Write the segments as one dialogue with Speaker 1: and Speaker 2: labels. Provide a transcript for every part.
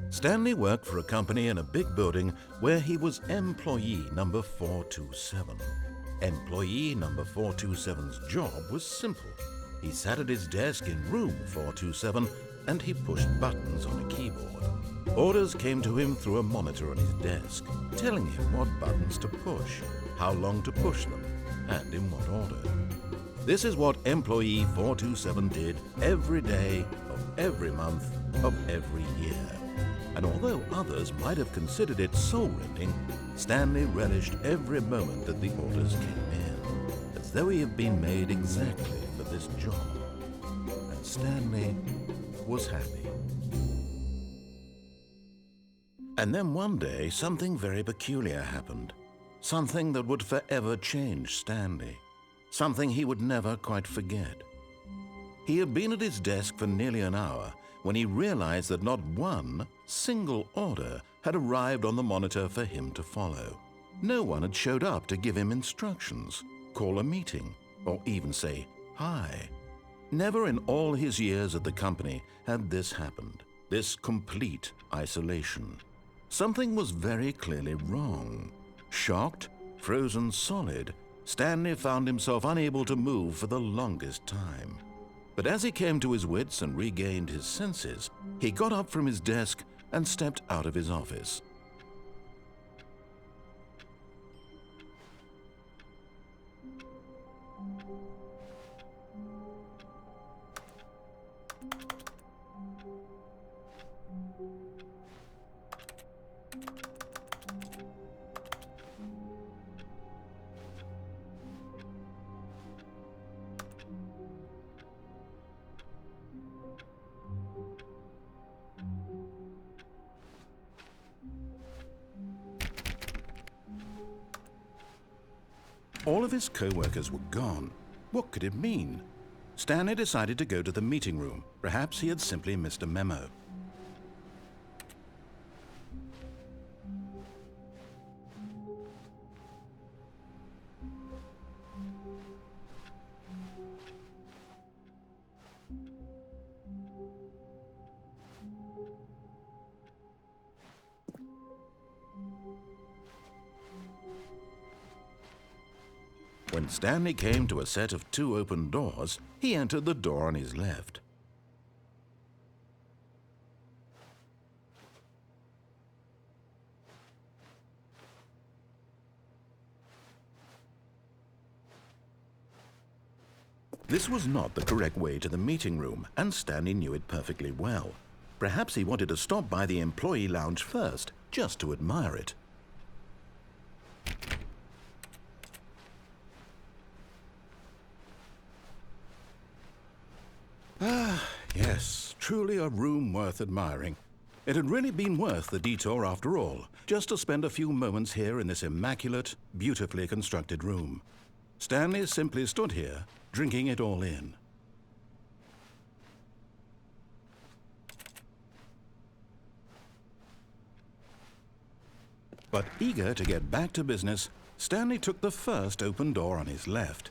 Speaker 1: Stanley worked for a company in a big building where he was employee number 427. Employee number 427's job was simple. He sat at his desk in room 427 and he pushed buttons on a keyboard. Orders came to him through a monitor on his desk, telling him what buttons to push, how long to push them, and in what order. This is what employee 427 did every day of every month of every year. And although others might have considered it soul-rending, Stanley relished every moment that the orders came in, as though he had been made exactly for this job. And Stanley was happy. And then one day, something very peculiar happened. Something that would forever change Stanley. Something he would never quite forget. He had been at his desk for nearly an hour when he realized that not one single order had arrived on the monitor for him to follow. No one had showed up to give him instructions, call a meeting, or even say hi. Never in all his years at the company had this happened, this complete isolation. Something was very clearly wrong. Shocked, frozen solid, Stanley found himself unable to move for the longest time. But as he came to his wits and regained his senses, he got up from his desk and stepped out of his office. All of his co-workers were gone. What could it mean? Stanley decided to go to the meeting room. Perhaps he had simply missed a memo. When Stanley came to a set of 2 open doors, he entered the door on his left. This was not the correct way to the meeting room, and Stanley knew it perfectly well. Perhaps he wanted to stop by the employee lounge first, just to admire it. Yes, truly a room worth admiring. It had really been worth the detour after all, just to spend a few moments here in this immaculate, beautifully constructed room. Stanley simply stood here, drinking it all in. But eager to get back to business, Stanley took the first open door on his left.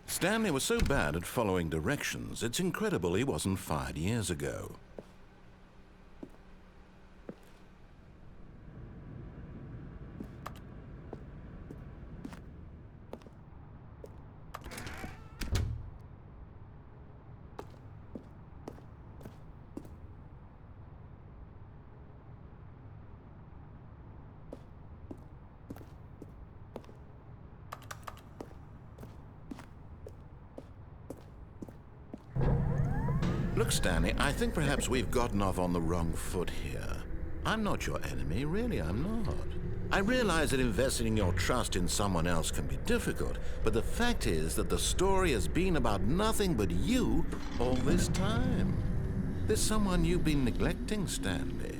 Speaker 1: Stanley was so bad at following directions, it's incredible he wasn't fired years ago. Look, Stanley, I think perhaps we've gotten off on the wrong foot here. I'm not your enemy, really, I'm not. I realize that investing your trust in someone else can be difficult, but the fact is that the story has been about nothing but you all this time. There's someone you've been neglecting, Stanley.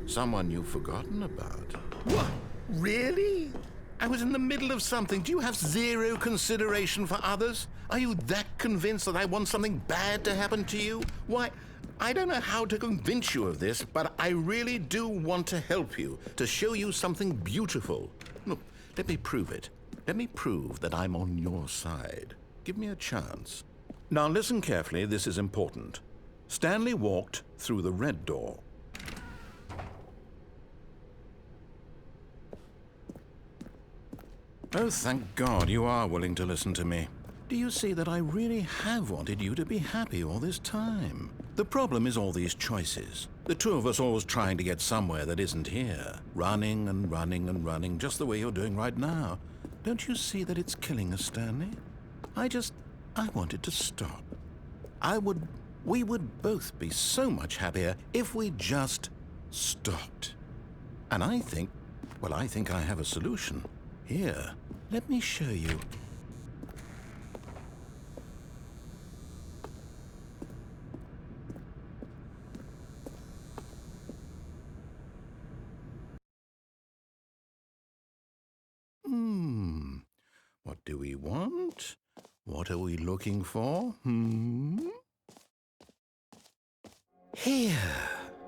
Speaker 1: Someone you've forgotten about. What? Really? I was in the middle of something. Do you have zero consideration for others? Are you that convinced that I want something bad to happen to you? Why, I don't know how to convince you of this, but I really do want to help you, to show you something beautiful. Look, let me prove it. Let me prove that I'm on your side. Give me a chance. Now listen carefully, this is important. Stanley walked through the red door. Oh, thank God you are willing to listen to me. Do you see that I really have wanted you to be happy all this time? The problem is all these choices. The two of us always trying to get somewhere that isn't here. Running and running and running, just the way you're doing right now. Don't you see that it's killing us, Stanley? I wanted to stop. We would both be so much happier if we just stopped. And I think I have a solution. Here, let me show you. What do we want? What are we looking for? Here.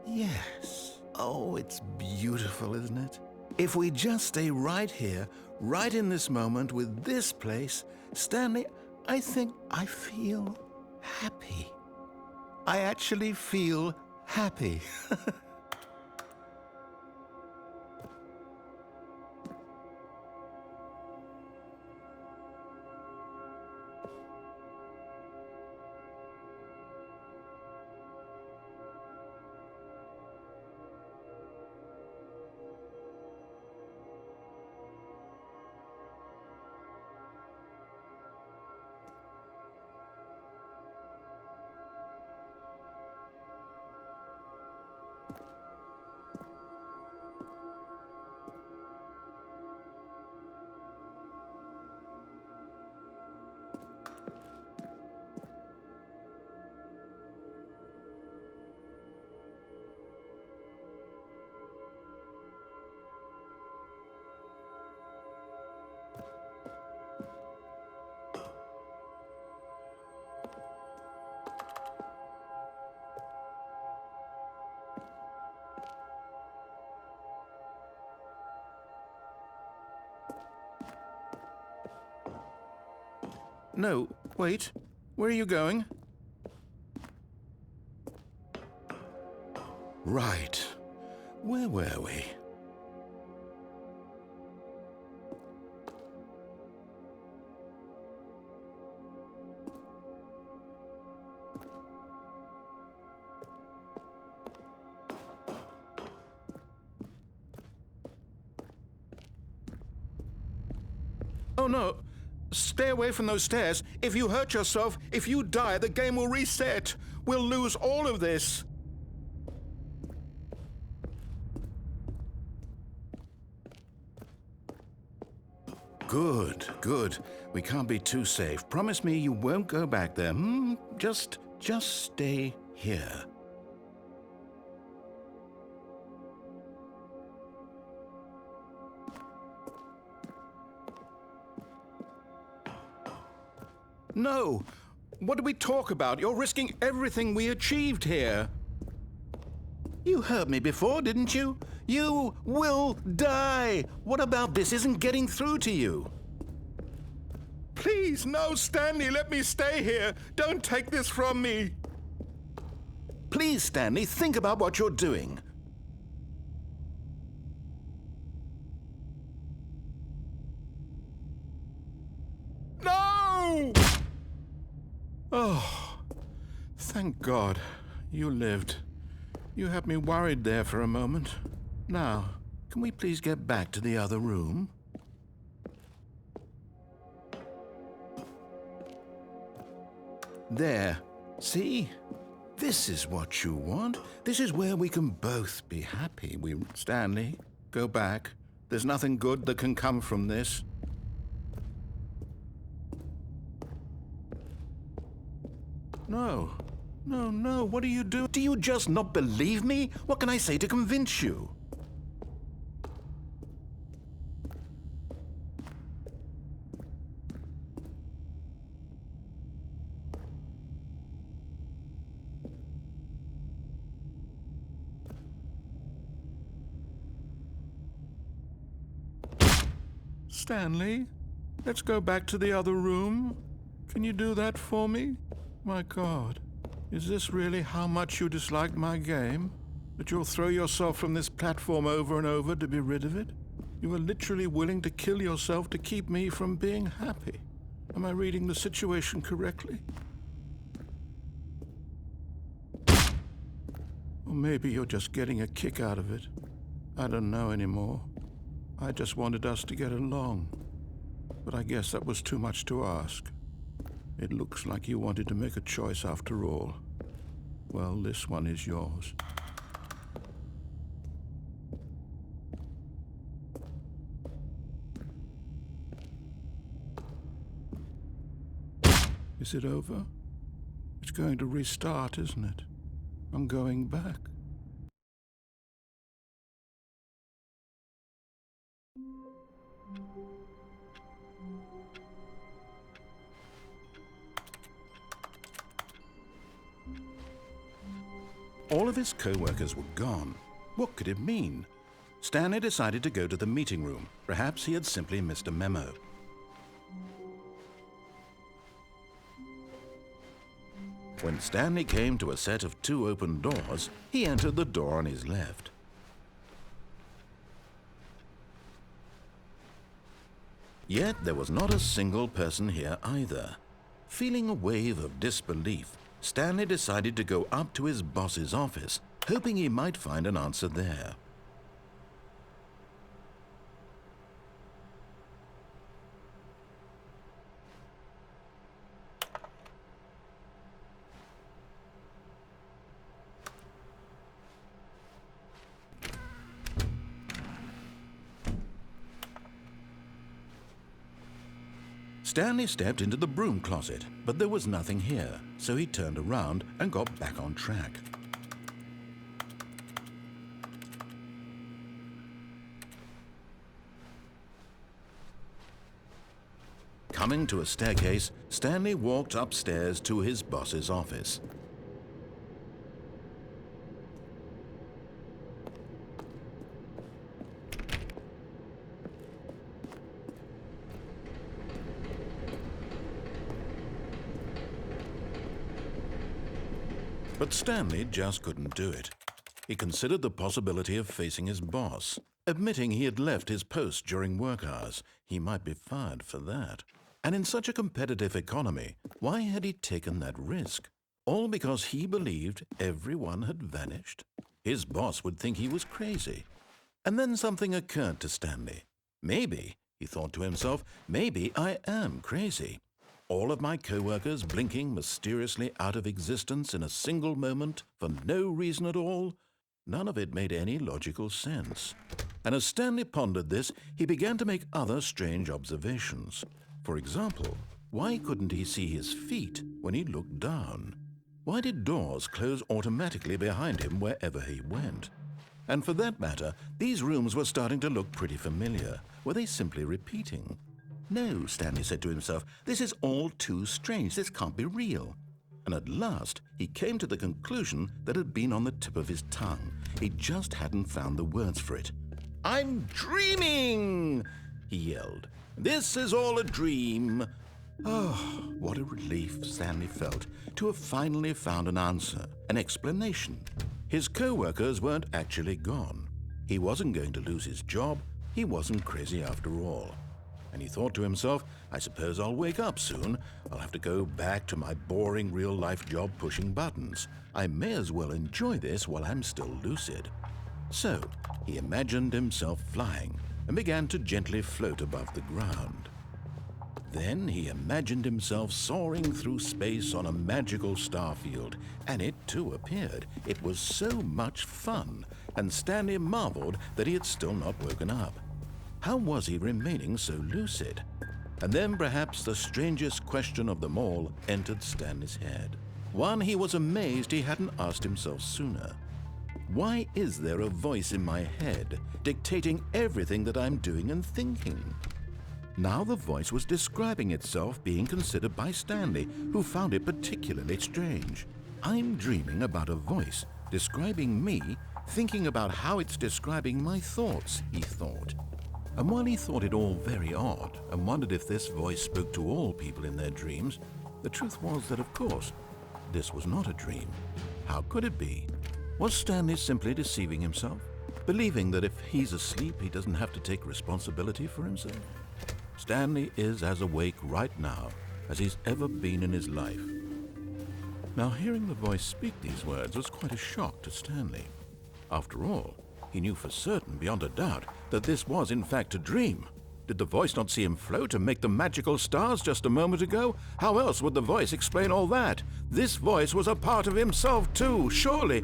Speaker 1: Yes. Oh, it's beautiful, isn't it? If we just stay right here, right in this moment with this place, Stanley, I think I feel happy. I actually feel happy. No, wait. Where are you going? Right. Where were we? Oh no! Stay away from those stairs. If you hurt yourself, if you die, the game will reset. We'll lose all of this. Good, good. We can't be too safe. Promise me you won't go back there. Just stay here. No! What did we talk about? You're risking everything we achieved here. You heard me before, didn't you? You will die! What about this isn't getting through to you? Please, no, Stanley, let me stay here. Don't take this from me. Please, Stanley, think about what you're doing. No! Oh, thank God you lived. You had me worried there for a moment. Now, can we please get back to the other room? There. See? This is what you want. This is where we can both be happy. Stanley, go back. There's nothing good that can come from this. No. No, no, what are you doing? Do you just not believe me? What can I say to convince you? Stanley, let's go back to the other room. Can you do that for me? My God, is this really how much you dislike my game? That you'll throw yourself from this platform over and over to be rid of it? You are literally willing to kill yourself to keep me from being happy. Am I reading the situation correctly? Or maybe you're just getting a kick out of it. I don't know anymore. I just wanted us to get along. But I guess that was too much to ask. It looks like you wanted to make a choice after all. Well, this one is yours. Is it over? It's going to restart, isn't it? I'm going back. All of his co-workers were gone. What could it mean? Stanley decided to go to the meeting room. Perhaps he had simply missed a memo. When Stanley came to a set of 2 open doors, he entered the door on his left. Yet there was not a single person here either. Feeling a wave of disbelief, Stanley decided to go up to his boss's office, hoping he might find an answer there. Stanley stepped into the broom closet, but there was nothing here, so he turned around and got back on track. Coming to a staircase, Stanley walked upstairs to his boss's office. But Stanley just couldn't do it. He considered the possibility of facing his boss. Admitting he had left his post during work hours, he might be fired for that. And in such a competitive economy, why had he taken that risk? All because he believed everyone had vanished? His boss would think he was crazy. And then something occurred to Stanley. Maybe, he thought to himself, maybe I am crazy. All of my co-workers blinking mysteriously out of existence in a single moment for no reason at all? None of it made any logical sense. And as Stanley pondered this, he began to make other strange observations. For example, why couldn't he see his feet when he looked down? Why did doors close automatically behind him wherever he went? And for that matter, these rooms were starting to look pretty familiar. Were they simply repeating? No, Stanley said to himself, this is all too strange. This can't be real. And at last, he came to the conclusion that had been on the tip of his tongue. He just hadn't found the words for it. "I'm dreaming!" he yelled. "This is all a dream." Oh, what a relief Stanley felt to have finally found an answer, an explanation. His co-workers weren't actually gone. He wasn't going to lose his job. He wasn't crazy after all. And he thought to himself, I suppose I'll wake up soon. I'll have to go back to my boring real-life job pushing buttons. I may as well enjoy this while I'm still lucid. So he imagined himself flying and began to gently float above the ground. Then he imagined himself soaring through space on a magical starfield, and it too appeared. It was so much fun, and Stanley marveled that he had still not woken up. How was he remaining so lucid? And then perhaps the strangest question of them all entered Stanley's head. One he was amazed he hadn't asked himself sooner. Why is there a voice in my head dictating everything that I'm doing and thinking? Now the voice was describing itself being considered by Stanley, who found it particularly strange. I'm dreaming about a voice describing me, thinking about how it's describing my thoughts, he thought. And while he thought it all very odd and wondered if this voice spoke to all people in their dreams, the truth was that, of course, this was not a dream. How could it be? Was Stanley simply deceiving himself, believing that if he's asleep, he doesn't have to take responsibility for himself? Stanley is as awake right now as he's ever been in his life. Now, hearing the voice speak these words was quite a shock to Stanley. After all, he knew for certain, beyond a doubt, that this was in fact a dream. Did the voice not see him float and make the magical stars just a moment ago? How else would the voice explain all that? This voice was a part of himself too. Surely,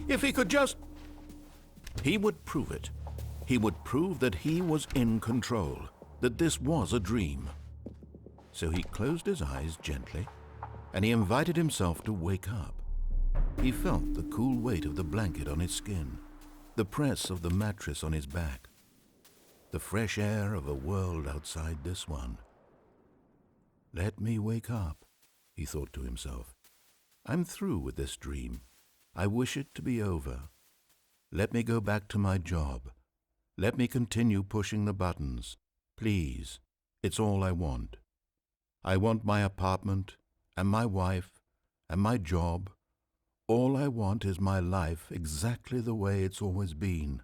Speaker 1: if he could just... He would prove it. He would prove that he was in control, that this was a dream. So he closed his eyes gently, and he invited himself to wake up. He felt the cool weight of the blanket on his skin, the press of the mattress on his back, the fresh air of a world outside this one. Let me wake up, he thought to himself. I'm through with this dream. I wish it to be over. Let me go back to my job. Let me continue pushing the buttons. Please, it's all I want. I want my apartment and my wife and my job. All I want is my life exactly the way it's always been.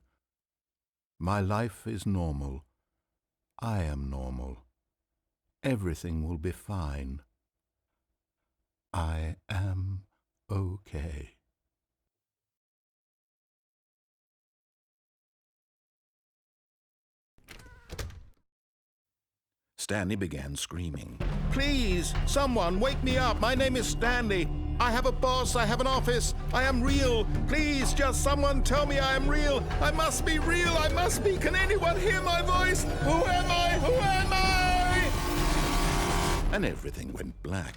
Speaker 1: My life is normal. I am normal. Everything will be fine. I am okay. Stanley began screaming. Please, someone, wake me up. My name is Stanley. I have a boss. I have an office. I am real. Please, just someone tell me I am real. I must be real. I must be. Can anyone hear my voice? Who am I? Who am I? And everything went black.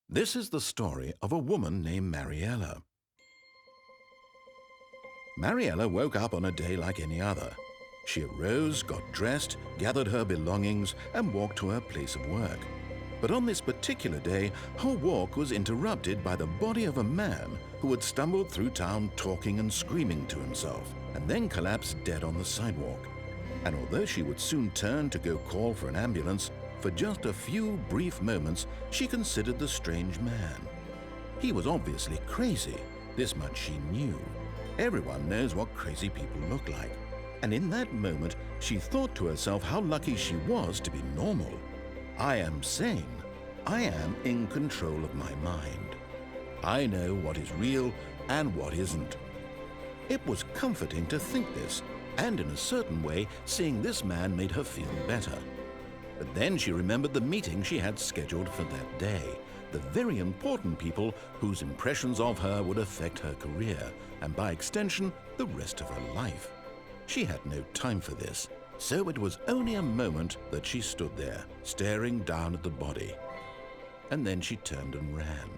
Speaker 1: This is the story of a woman named Mariella. Mariella woke up on a day like any other. She arose, got dressed, gathered her belongings, and walked to her place of work. But on this particular day, her walk was interrupted by the body of a man who had stumbled through town talking and screaming to himself, and then collapsed dead on the sidewalk. And although she would soon turn to go call for an ambulance, for just a few brief moments, she considered the strange man. He was obviously crazy. This much she knew. Everyone knows what crazy people look like. And in that moment, she thought to herself how lucky she was to be normal. I am sane. I am in control of my mind. I know what is real and what isn't. It was comforting to think this, and in a certain way, seeing this man made her feel better. But then she remembered the meeting she had scheduled for that day, the very important people whose impressions of her would affect her career, and by extension, the rest of her life. She had no time for this, so it was only a moment that she stood there, staring down at the body. And then she turned and ran.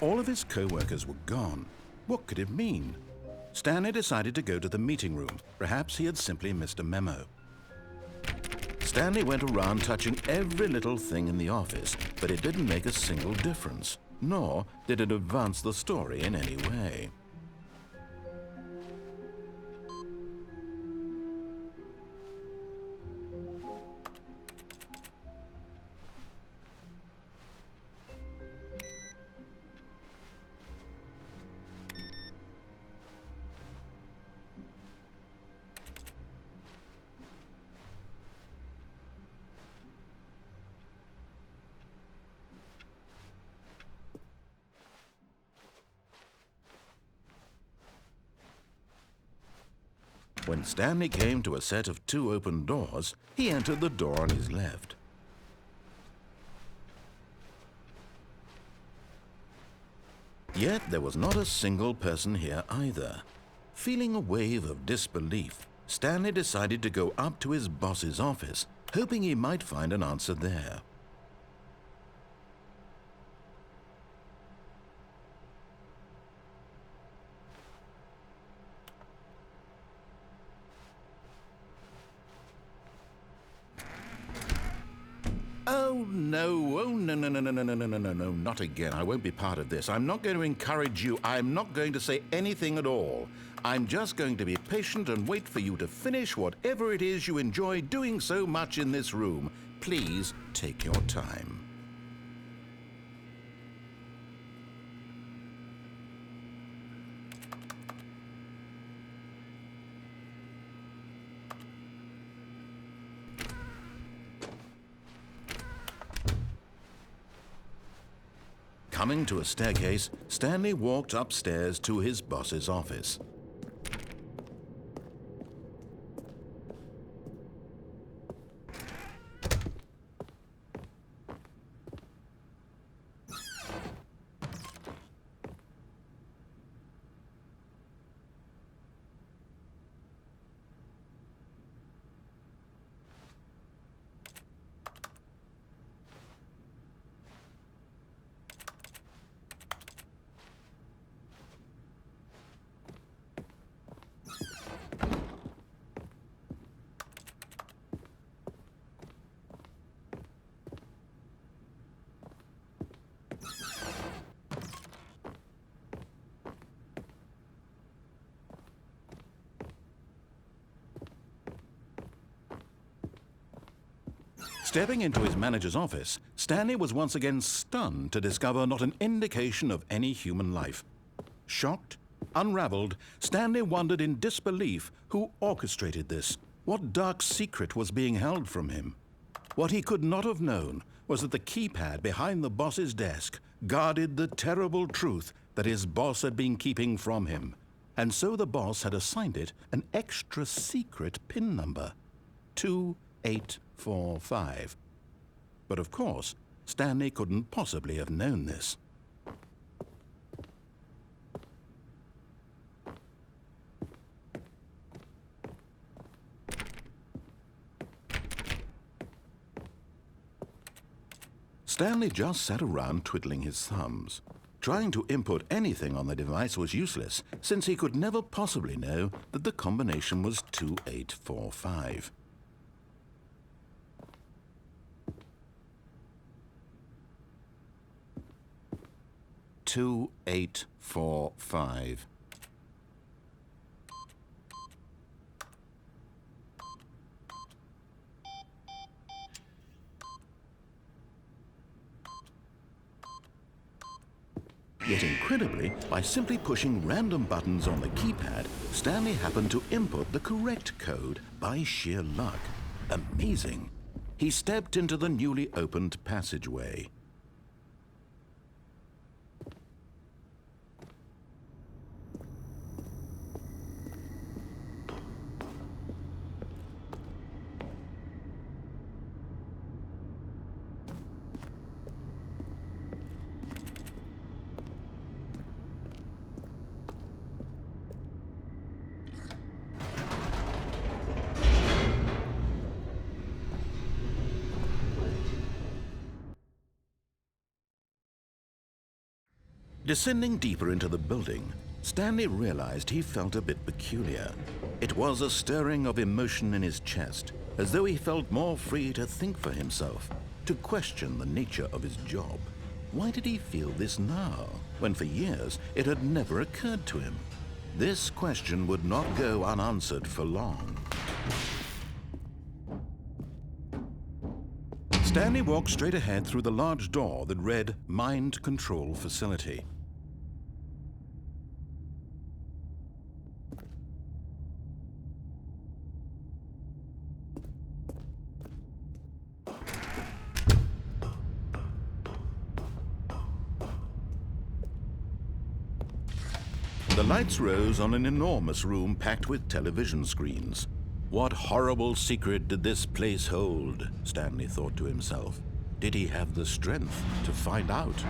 Speaker 1: All of his co-workers were gone. What could it mean? Stanley decided to go to the meeting room. Perhaps he had simply missed a memo. Stanley went around touching every little thing in the office, but it didn't make a single difference, nor did it advance the story in any way. When Stanley came to a set of 2 open doors, he entered the door on his left. Yet there was not a single person here either. Feeling a wave of disbelief, Stanley decided to go up to his boss's office, hoping he might find an answer there. Oh no, no, not again. I won't be part of this. I'm not going to encourage you. I'm not going to say anything at all. I'm just going to be patient and wait for you to finish whatever it is you enjoy doing so much in this room. Please take your time. Coming to a staircase, Stanley walked upstairs to his boss's office. Stepping into his manager's office, Stanley was once again stunned to discover not an indication of any human life. Shocked, unraveled, Stanley wondered in disbelief who orchestrated this, what dark secret was being held from him. What he could not have known was that the keypad behind the boss's desk guarded the terrible truth that his boss had been keeping from him, and so the boss had assigned it an extra secret PIN number, 2845. But of course, Stanley couldn't possibly have known this. Stanley just sat around twiddling his thumbs. Trying to input anything on the device was useless, since he could never possibly know that the combination was 2845. Two, 8, 4, 5. Yet incredibly, by simply pushing random buttons on the keypad, Stanley happened to input the correct code by sheer luck. Amazing. He stepped into the newly opened passageway. Descending deeper into the building, Stanley realized he felt a bit peculiar. It was a stirring of emotion in his chest, as though he felt more free to think for himself, to question the nature of his job. Why did he feel this now, when for years it had never occurred to him? This question would not go unanswered for long. Stanley walked straight ahead through the large door that read Mind Control Facility. The lights rose on an enormous room packed with television screens. What horrible secret did this place hold? Stanley thought to himself. Did he have the strength to find out?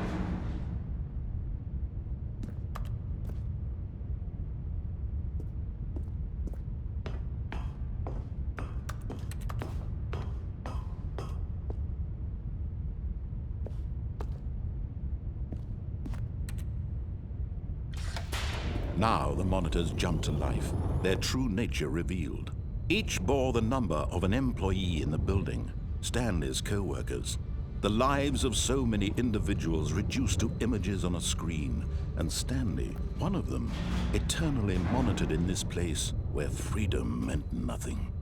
Speaker 1: Now the monitors jumped to life, their true nature revealed. Each bore the number of an employee in the building, Stanley's co-workers. The lives of so many individuals reduced to images on a screen, and Stanley, one of them, eternally monitored in this place where freedom meant nothing.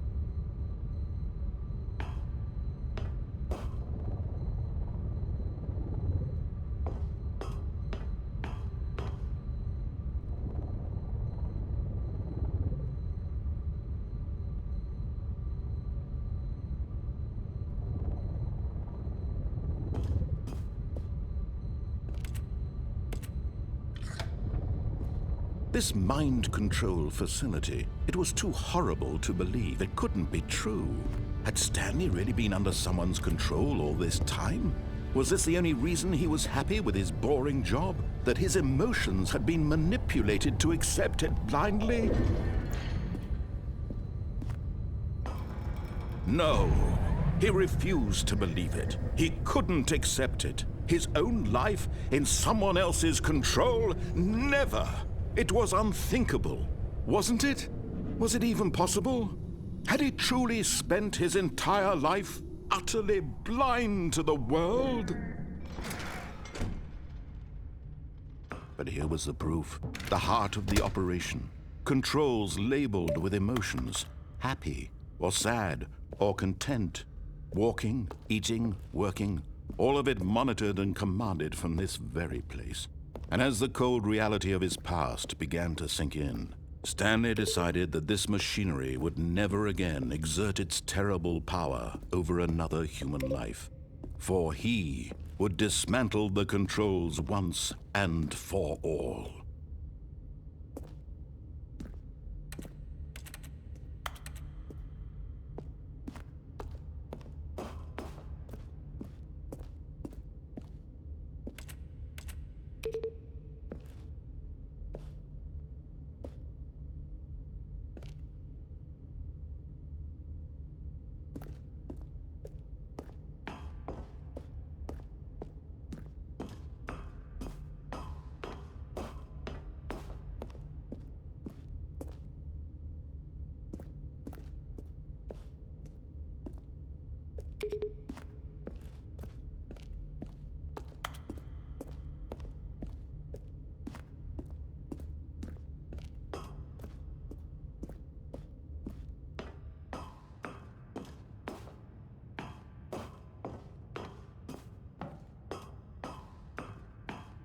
Speaker 1: This mind control facility, it was too horrible to believe. It couldn't be true. Had Stanley really been under someone's control all this time? Was this the only reason he was happy with his boring job? That his emotions had been manipulated to accept it blindly? No, he refused to believe it. He couldn't accept it. His own life in someone else's control? Never! It was unthinkable, wasn't it? Was it even possible? Had he truly spent his entire life utterly blind to the world? But here was the proof, the heart of the operation. Controls labeled with emotions, happy or sad or content, walking, eating, working, all of it monitored and commanded from this very place. And as the cold reality of his past began to sink in, Stanley decided that this machinery would never again exert its terrible power over another human life. For he would dismantle the controls once and for all.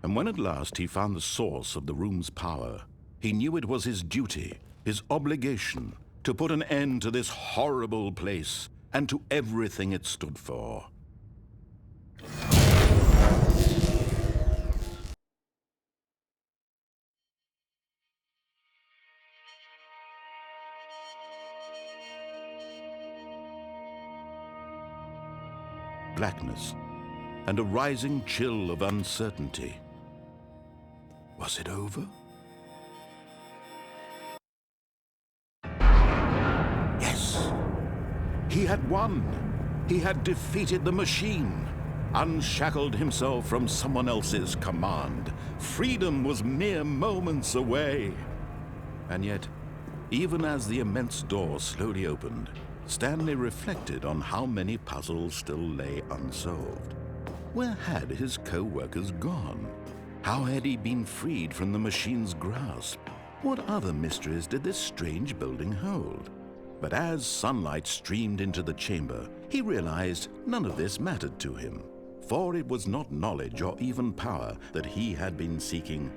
Speaker 1: And when at last he found the source of the room's power, he knew it was his duty, his obligation, to put an end to this horrible place and to everything it stood for. Blackness and a rising chill of uncertainty. Was it over? Yes! He had won! He had defeated the machine, unshackled himself from someone else's command. Freedom was mere moments away. And yet, even as the immense door slowly opened, Stanley reflected on how many puzzles still lay unsolved. Where had his co-workers gone? How had he been freed from the machine's grasp? What other mysteries did this strange building hold? But as sunlight streamed into the chamber, he realized none of this mattered to him, for it was not knowledge or even power that he had been seeking,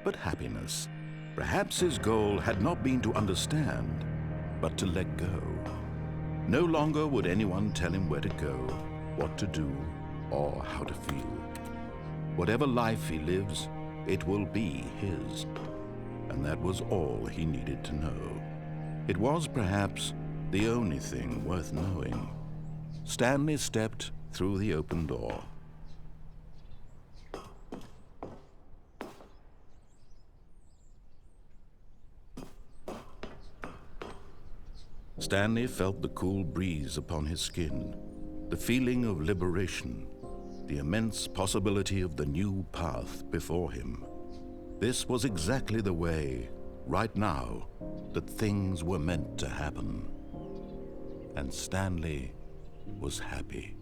Speaker 1: but happiness. Perhaps his goal had not been to understand, but to let go. No longer would anyone tell him where to go, what to do, or how to feel. Whatever life he lives, it will be his. And that was all he needed to know. It was perhaps the only thing worth knowing. Stanley stepped through the open door. Stanley felt the cool breeze upon his skin, the feeling of liberation, the immense possibility of the new path before him. This was exactly the way, right now, that things were meant to happen. And Stanley was happy.